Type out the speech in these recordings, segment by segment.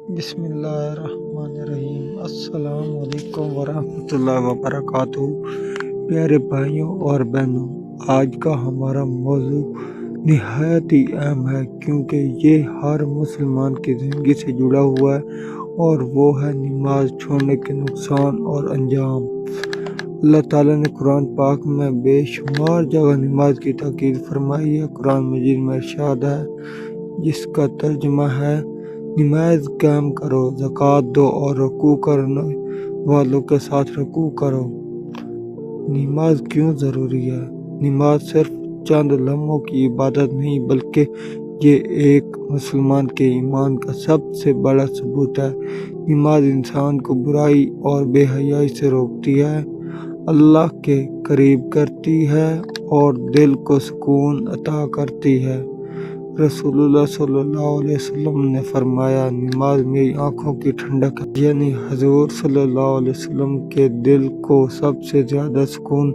بسم اللہ الرحمن الرحیم۔ السلام علیکم ورحمۃ اللہ وبرکاتہ۔ پیارے بھائیوں اور بہنوں، آج کا ہمارا موضوع نہایت ہی اہم ہے کیونکہ یہ ہر مسلمان کی زندگی سے جڑا ہوا ہے، اور وہ ہے نماز چھوڑنے کے نقصان اور انجام۔ اللہ تعالیٰ نے قرآن پاک میں بے شمار جگہ نماز کی تاکید فرمائی ہے۔ قرآن مجید میں ارشاد ہے، جس کا ترجمہ ہے، نماز قائم کرو، زکوٰۃ دو اور رکوع کرنے والوں کے ساتھ رکوع کرو۔ نماز کیوں ضروری ہے؟ نماز صرف چند لمحوں کی عبادت نہیں، بلکہ یہ ایک مسلمان کے ایمان کا سب سے بڑا ثبوت ہے۔ نماز انسان کو برائی اور بے حیائی سے روکتی ہے، اللہ کے قریب کرتی ہے اور دل کو سکون عطا کرتی ہے۔ رسول اللہ صلی اللہ علیہ وسلم نے فرمایا، نماز میری آنکھوں کی ٹھنڈک ہے، یعنی حضور صلی اللہ علیہ وسلم کے دل کو سب سے زیادہ سکون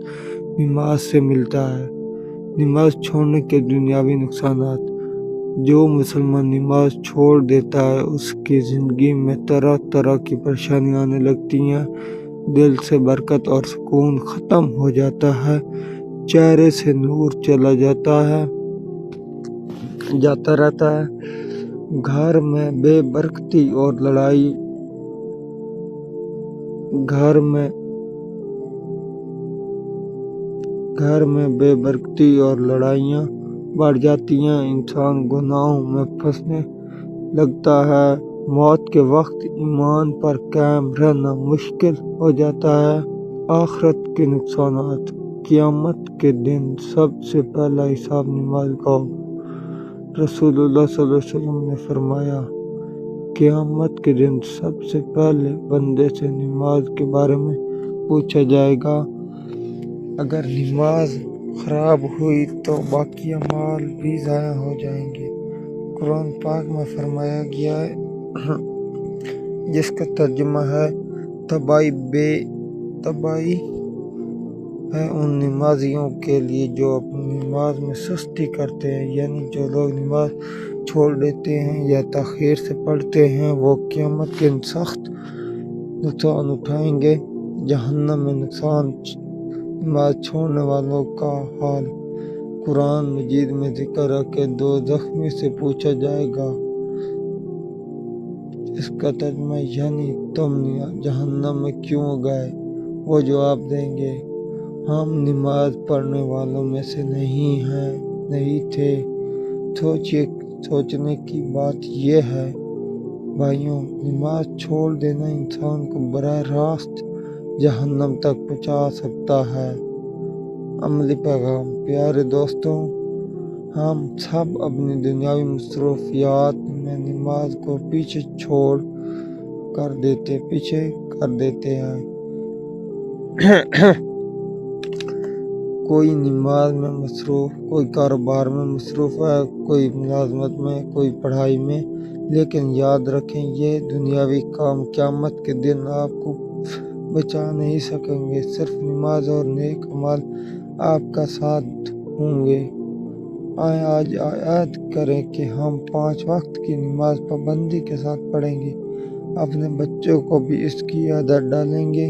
نماز سے ملتا ہے۔ نماز چھوڑنے کے دنیاوی نقصانات۔ جو مسلمان نماز چھوڑ دیتا ہے، اس کی زندگی میں طرح طرح کی پریشانیاں آنے لگتی ہیں، دل سے برکت اور سکون ختم ہو جاتا ہے، چہرے سے نور چلا جاتا رہتا ہے، گھر میں بے برکتی اور لڑائیاں بڑھ جاتی ہیں، انسان گناہوں میں پھنسنے لگتا ہے، موت کے وقت ایمان پر قائم رہنا مشکل ہو جاتا ہے۔ آخرت کے نقصانات۔ قیامت کے دن سب سے پہلا حساب نماز کا ہوگا۔ رسول اللہ صلی اللہ علیہ وسلم نے فرمایا، قیامت کے دن سب سے پہلے بندے سے نماز کے بارے میں پوچھا جائے گا۔ اگر نماز خراب ہوئی تو باقی اعمال بھی ضائع ہو جائیں گے۔ قرآن پاک میں فرمایا گیا ہے، جس کا ترجمہ ہے، تباہی ہے ان نمازیوں کے لیے جو اپنی نماز میں سستی کرتے ہیں، یعنی جو لوگ نماز چھوڑ دیتے ہیں یا تاخیر سے پڑھتے ہیں، وہ قیامت کے دن سخت نقصان اٹھائیں گے۔ جہنم میں نماز چھوڑنے والوں کا حال۔ قرآن مجید میں ذکر ہے کہ دوزخ میں سے پوچھا جائے گا، اس کا ترجمہ یعنی تم جہنم میں کیوں گئے؟ وہ جواب دیں گے، ہم نماز پڑھنے والوں میں سے نہیں تھے۔ سوچنے کی بات یہ ہے بھائیوں، نماز چھوڑ دینا انسان کو براہ راست جہنم تک پہنچا سکتا ہے۔ عملی پیغام۔ پیارے دوستوں، ہم سب اپنی دنیاوی مصروفیات میں نماز کو پیچھے کر دیتے ہیں۔ کوئی نماز میں مصروف، کوئی کاروبار میں مصروف ہے، کوئی ملازمت میں، کوئی پڑھائی میں، لیکن یاد رکھیں، یہ دنیاوی کام قیامت کے دن آپ کو بچا نہیں سکیں گے، صرف نماز اور نیک اعمال آپ کا ساتھ ہوں گے۔ آئیں آج عہد کریں کہ ہم 5 وقت کی نماز پابندی کے ساتھ پڑھیں گے، اپنے بچوں کو بھی اس کی عادت ڈالیں گے،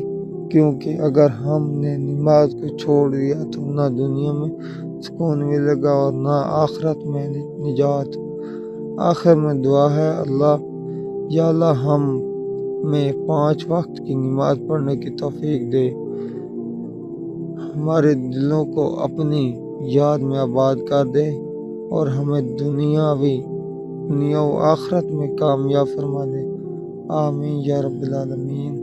کیونکہ اگر ہم نے نماز کو چھوڑ دیا تو نہ دنیا میں سکون ملے گا اور نہ آخرت میں نجات۔ آخر میں دعا ہے، یا اللہ ہمیں 5 وقت کی نماز پڑھنے کی توفیق دے، ہمارے دلوں کو اپنی یاد میں آباد کر دے اور ہمیں دنیا و آخرت میں کامیاب فرما دے۔ آمین یا رب العالمین۔